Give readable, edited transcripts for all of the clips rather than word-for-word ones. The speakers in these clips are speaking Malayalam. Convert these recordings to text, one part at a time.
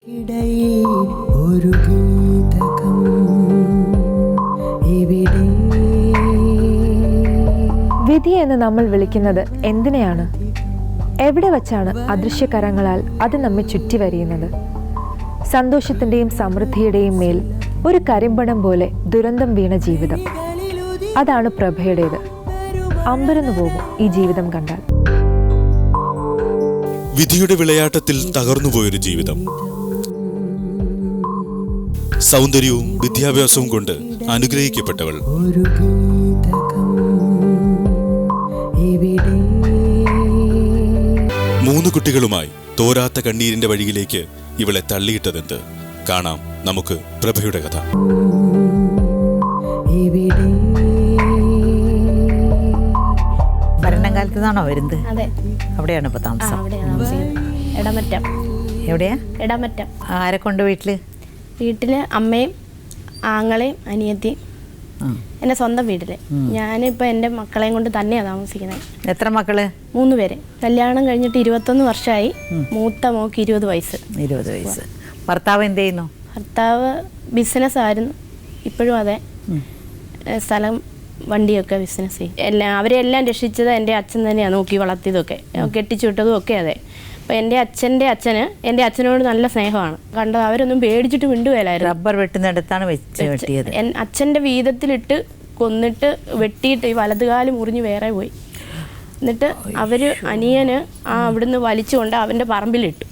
വിധി എന്ന് നമ്മൾ വിളിക്കുന്നത് എന്തിനെയാണ്? എവിടെ വച്ചാണ് അദൃശ്യകരങ്ങളാൽ അത് നമ്മെ ചുറ്റി വരിയുന്നത്? സന്തോഷത്തിൻ്റെയും സമൃദ്ധിയുടെയും മേൽ ഒരു കരിമ്പണം പോലെ ദുരന്തം വീണ ജീവിതം. അതാണ് പ്രഭയുടേത്. അമ്പരന്നു പോകും ഈ ജീവിതം കണ്ടാൽ. വിധിയുടെ വിളയാട്ടത്തിൽ തകർന്നുപോയൊരു ജീവിതം. സൗന്ദര്യവും വിദ്യാഭ്യാസവും കൊണ്ട് അനുഗ്രഹിക്കപ്പെട്ടവൾ. മൂന്ന് കുട്ടികളുമായി തോരാത്ത കണ്ണീരിന്റെ വഴിയിലേക്ക് ഇവളെ തള്ളിയിട്ടതെന്ത്? കാണാം നമുക്ക് പ്രഭയുടെ കഥ. ഭരണകാലത്ത് നിന്നാണോ വരുന്നത്? അതെ. അവിടെയാണ് ഇപ്പൊ താമസം? ഇടമറ്റം. എവിടെയാ? ഇടമറ്റം. ആരെ കൊണ്ട് വീട്ടില്? വീട്ടില് അമ്മയും ആങ്ങളെയും അനിയത്തിയും. എൻ്റെ സ്വന്തം വീട്ടില്. ഞാനിപ്പോൾ എൻ്റെ മക്കളെയും കൊണ്ട് തന്നെയാണ് താമസിക്കുന്നത്. എത്ര മക്കള്? 3 പേര്. കല്യാണം കഴിഞ്ഞിട്ട് 21 വർഷമായി. മൂത്ത മോക്ക് 20 വയസ്സ്. 20 വയസ്സ്. ഭർത്താവ് എന്ത് ചെയ്യുന്നു? ഭർത്താവ് ബിസിനസ് ആയിരുന്നു, ഇപ്പോഴും അതെ. സ്ഥലം വണ്ടിയൊക്കെ ബിസിനസ് ചെയ്യും. അവരെല്ലാം രക്ഷിച്ചത് എൻ്റെ അച്ഛൻ തന്നെയാണ് നോക്കി വളർത്തിയതൊക്കെ, കെട്ടിച്ചു വിട്ടതും ഒക്കെ അതെ. അപ്പോൾ എൻ്റെ അച്ഛന് എൻ്റെ അച്ഛനോട് നല്ല സ്നേഹമാണ്. കണ്ടത് അവരൊന്നും പേടിച്ചിട്ട് മിണ്ടുകയില്ലായിരുന്നു. റബ്ബർ വെട്ടുന്നിടത്താണ് വെട്ടിയത്. അച്ഛൻ്റെ വീതത്തിലിട്ട് കൊന്നിട്ട് വെട്ടിയിട്ട് ഈ വലതുകാല് മുറിഞ്ഞ് വേറെ പോയി. എന്നിട്ട് അവർ അനിയന് അവിടുന്ന് വലിച്ചുകൊണ്ട് അവൻ്റെ പറമ്പിലിട്ടു.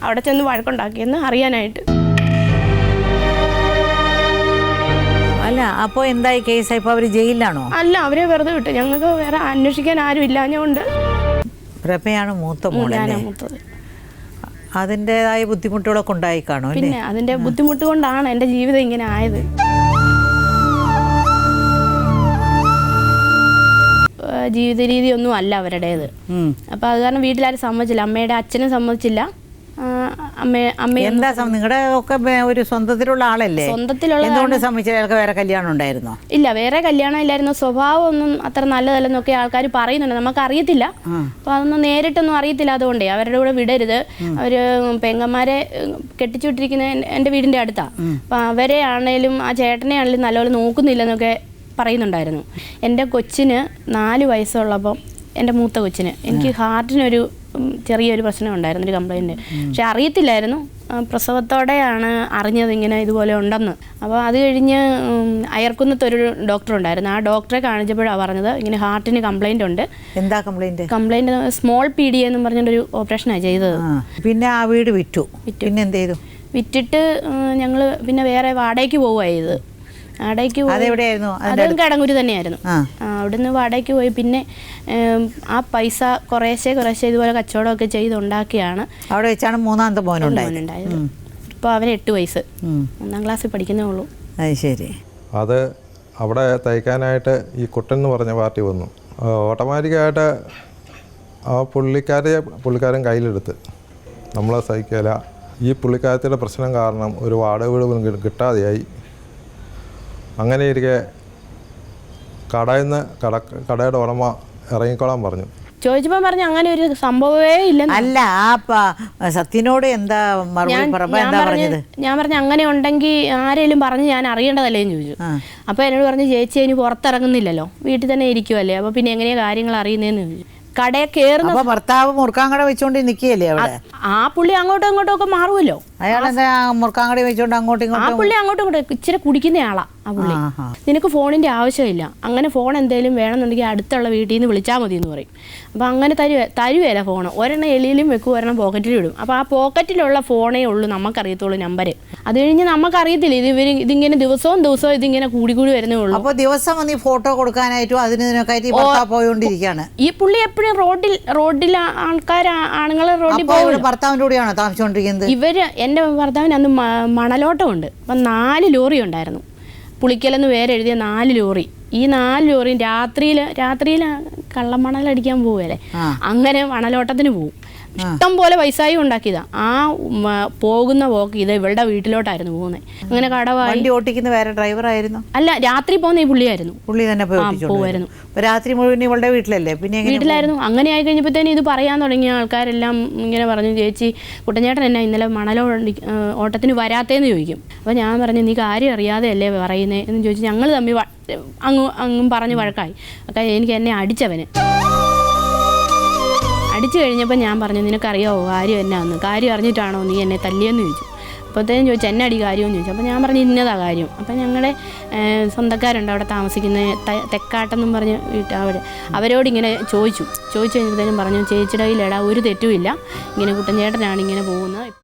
അവിടെ ചെന്ന് വഴക്കുണ്ടാക്കിയെന്ന് അറിയാനായിട്ട്. അല്ല, അപ്പോൾ എന്തായി കേസ്? ഇപ്പോൾ അവർ ജയിലിലാണോ? അല്ല, അവരെ വെറുതെ വിട്ടു. ഞങ്ങൾക്ക് വേറെ അന്വേഷിക്കാൻ ആരും ഇല്ലാഞ്ഞുകൊണ്ട്. പ്രഭയാണ് മൂത്ത മോളല്ലേ? മൂത്തത്. അതിൻ്റെതായ ബുദ്ധിമുട്ടുകളൊക്കെ ഉണ്ടായി കാണും. പിന്നെ അതിൻ്റെ ബുദ്ധിമുട്ട് കൊണ്ടാണ് എൻ്റെ ജീവിതം ഇങ്ങനെ ആയത്. ജീവിത രീതി ഒന്നും അല്ല അവരുടേത്. അപ്പോൾ അത് കാരണം വീട്ടിലാരും സമ്മതിച്ചില്ല. അമ്മയുടെ അച്ഛനും സമ്മതിച്ചില്ല. എന്താ നിങ്ങളുടെ ഒക്കെ ഒരു സ്വന്തത്തിലുള്ള ആളല്ലേ? എന്തുകൊണ്ട് സമ്മതിച്ചില്ല? വേറെ കല്യാണം ഉണ്ടായിരുന്നോ? ഇല്ല, വേറെ കല്യാണം ഇല്ലായിരുന്നു. സ്വഭാവം ഒന്നും അത്ര നല്ലതല്ലെന്നൊക്കെ ആൾക്കാർ പറയുന്നുണ്ട്. നമുക്ക് അറിയത്തില്ല. അപ്പോൾ അതൊന്നും നേരിട്ടൊന്നും അറിയത്തില്ല. അതുകൊണ്ടേ അവരുടെ കൂടെ വിടരുത്. അവർ പെങ്ങന്മാരെ കെട്ടിച്ചു വിട്ടിരിക്കുന്ന എൻ്റെ വീടിൻ്റെ അടുത്താണ്. അപ്പോൾ അവരെ ആണേലും ആ ചേട്ടനെ ആണെങ്കിലും നല്ലപോലെ നോക്കുന്നില്ലെന്നൊക്കെ പറയുന്നുണ്ടായിരുന്നു. എൻ്റെ കൊച്ചിന് 4 വയസ്സുള്ളപ്പം, എൻ്റെ മൂത്ത കൊച്ചിന്, എനിക്ക് ഹാർട്ടിനൊരു ചെറിയൊരു പ്രശ്നം ഉണ്ടായിരുന്നു, ഒരു കംപ്ലൈൻറ്റ്. പക്ഷെ അറിയത്തില്ലായിരുന്നു. പ്രസവത്തോടെയാണ് അറിഞ്ഞത് ഇങ്ങനെ ഇതുപോലെ ഉണ്ടെന്ന്. അപ്പോൾ അത് കഴിഞ്ഞ് അയർക്കുന്നത്തൊരു ഡോക്ടർ ഉണ്ടായിരുന്നു. ആ ഡോക്ടറെ കാണിച്ചപ്പോഴാണ് പറഞ്ഞത് ഇങ്ങനെ ഹാർട്ടിന് കംപ്ലൈൻറ്റ് ഉണ്ട്. എന്താ കംപ്ലൈൻറ്റ്? കംപ്ലൈൻറ്റ് സ്മോൾ PD എന്നും പറഞ്ഞൊരു ഓപ്പറേഷനാണ് ചെയ്തത്. പിന്നെ ആ വീട് വിറ്റു. പിന്നെ എന്ത് ചെയ്തു? വിറ്റിട്ട് ഞങ്ങൾ പിന്നെ വേറെ വാടകയ്ക്ക് പോവുകയായത്. വാടകയ്ക്ക് അതെവിടെയായിരുന്നു? അതും കടങ്ങൂര് തന്നെയായിരുന്നു. അവിടുന്ന് വാടകയ്ക്ക് പോയി. പിന്നെ ആ പൈസ കുറേശ്ശെ ഇതുപോലെ കച്ചവടമൊക്കെ ചെയ്തുണ്ടാക്കിയാണ് അവിടെ വെച്ചാണ് മൂന്നാമത്തെ മോനുണ്ടായത്. ഇപ്പോൾ അവന് 8 വയസ്സ്, 1ാം ക്ലാസ്സിൽ പഠിക്കുന്നേ ഉള്ളൂ. അത് ശരി. അത് അവിടെ തയ്ക്കാനായിട്ട് ഈ കുട്ടൻ എന്ന് പറഞ്ഞ പാർട്ടി വന്നു. ഓട്ടോമാറ്റിക്കായിട്ട് ആ പുള്ളിക്കാരൻ കയ്യിലെടുത്ത് നമ്മളെ സഹിക്കില്ല. ഈ പുള്ളിക്കാരത്തിയുടെ പ്രശ്നം കാരണം ഒരു വാടക വീട് പോലും കിട്ടാതെയായി. അങ്ങനെ ഇരിക്കെ കടയുടെ ഉടമ ഇറങ്ങിക്കോളാൻ പറഞ്ഞു. ചോദിച്ചപ്പോൾ പറഞ്ഞു അങ്ങനെ ഒരു സംഭവമേ ഇല്ല. അല്ല, ആ സത്യനോട് എന്താ മറുപടി? ഞാൻ പറഞ്ഞു അങ്ങനെ ഉണ്ടെങ്കിൽ ആരെങ്കിലും പറഞ്ഞ് ഞാൻ അറിയേണ്ടതല്ലേ എന്ന് ചോദിച്ചു. അപ്പോൾ എന്നോട് പറഞ്ഞു, ചേച്ചി ഇനി പുറത്തിറങ്ങുന്നില്ലല്ലോ, വീട്ടിൽ തന്നെ ഇരിക്കുമല്ലേ, അപ്പോൾ പിന്നെ എങ്ങനെയാണ് കാര്യങ്ങൾ അറിയുന്നതെന്ന് ചോദിച്ചു. കടയിൽ കയറുന്ന ഭർത്താവ് മുറുക്കാങ്കട വെച്ചോണ്ട് നിൽക്കുകയല്ലേ അവിടെ? ആ പുള്ളി അങ്ങോട്ടും ഇങ്ങോട്ടും ഒക്കെ മാറുമല്ലോ. അയാളെന്താ മുറുക്കാങ്കട വെച്ചോണ്ട് അങ്ങോട്ടും ഇങ്ങോട്ടും? ആ പുള്ളി അങ്ങോട്ടും ഇങ്ങോട്ടും ഇച്ചിരി കുടിക്കുന്ന ആളാ ആ പുള്ളി. നിനക്ക് ഫോണിൻ്റെ ആവശ്യമില്ല, അങ്ങനെ ഫോൺ എന്തെങ്കിലും വേണമെന്നുണ്ടെങ്കിൽ അടുത്തുള്ള വീട്ടിൽ നിന്ന് വിളിച്ചാൽ മതി എന്ന് പറയും. അപ്പോൾ അങ്ങനെ തരുവേല ഫോൺ. ഒരെണ്ണം എളിയിലും വെക്കും, ഒരെണ്ണം പോക്കറ്റിലും ഇടും. അപ്പോൾ ആ പോക്കറ്റിലുള്ള ഫോണേ ഉള്ളൂ നമുക്കറിയത്തുള്ളൂ നമ്പർ. അത് കഴിഞ്ഞ് നമുക്കറിയത്തില്ല ഇതിങ്ങനെ ദിവസവും ഇതിങ്ങനെ കൂടി വരുന്നേ ഉള്ളൂ. അപ്പോൾ ദിവസം വന്ന് ഫോട്ടോ കൊടുക്കാനായിട്ടും അതിനൊക്കെ പോയോണ്ടിരിക്കുകയാണ് ഈ പുള്ളി. എപ്പോഴും റോഡിൽ ആണുങ്ങളെ റോഡിൽ പോകും. ഭർത്താവിൻ്റെ കൂടെയാണോ താമസിച്ചുകൊണ്ടിരിക്കുന്നത്? എൻ്റെ ഭർത്താവിന് അന്ന് മണലോട്ടമുണ്ട്. അപ്പം 4 ലോറി ഉണ്ടായിരുന്നു. പുളിക്കലെന്ന് പേര് എഴുതിയ 4 ലോറി. ഈ 4 ലോറിയും രാത്രിയിൽ കള്ളമണലടിക്കാൻ പോവുകയല്ലേ, അങ്ങനെ മണലോട്ടത്തിന് പോവും. ഇഷ്ടം പോലെ പൈസയും ഉണ്ടാക്കിയതാ. ആ പോകുന്ന പോക്ക് ഇത് ഇവളുടെ വീട്ടിലോട്ടായിരുന്നു പോകുന്നത്. അങ്ങനെ കടവായി. വണ്ടി ഓട്ടിക്കുന്ന വേറെ ഡ്രൈവർ ആയിരുന്നു? അല്ല, രാത്രി പോകുന്ന ഈ പുള്ളിയായിരുന്നു. പുള്ളി തന്നെ പോകുമായിരുന്നു. രാത്രി മുഴുവൻ ഇവളുടെ വീട്ടിലല്ലേ? പിന്നെ വീട്ടിലായിരുന്നു. അങ്ങനെ ആയി കഴിഞ്ഞപ്പോഴത്തേനും ഇത് പറയാൻ തുടങ്ങിയ ആൾക്കാരെല്ലാം ഇങ്ങനെ പറഞ്ഞു, ചേച്ചി കുട്ടൻചേട്ടൻ എന്നാ ഇന്നലെ ഓട്ടത്തിന് വരാത്തേന്ന് ചോദിക്കും. അപ്പോൾ ഞാൻ പറഞ്ഞു, നീ കാര്യം അറിയാതെ അല്ലേ പറയുന്നേ എന്ന് ചോദിച്ചു. ഞങ്ങൾ തമ്മിൽ അങ്ങും പറഞ്ഞ് വഴക്കായി. ഒക്കെ എനിക്ക് എന്നെ അടിച്ചവന്. അടിച്ചു കഴിഞ്ഞപ്പോൾ ഞാൻ പറഞ്ഞു, നിനക്കറിയാവോ കാര്യം എന്നാന്ന്? കാര്യം അറിഞ്ഞിട്ടാണോ നീ എന്നെ തല്ലിയെന്ന് ചോദിച്ചു. അപ്പോഴത്തേനും ചോദിച്ചു, എന്നെ അടി കാര്യമെന്ന് ചോദിച്ചു. അപ്പോൾ ഞാൻ പറഞ്ഞു, ഇന്നതാ കാര്യം. അപ്പം ഞങ്ങളുടെ സ്വന്തക്കാരുണ്ട് അവിടെ താമസിക്കുന്ന തെക്കാട്ടെന്നും പറഞ്ഞ് അവരോടിങ്ങനെ ചോദിച്ചു കഴിഞ്ഞപ്പോഴത്തേനും പറഞ്ഞു, ചേച്ചിയുടെ കയ്യിലെടാ ഒരു തെറ്റുമില്ല, ഇങ്ങനെ കുട്ടൻചേട്ടനാണ് ഇങ്ങനെ പോകുന്നത്.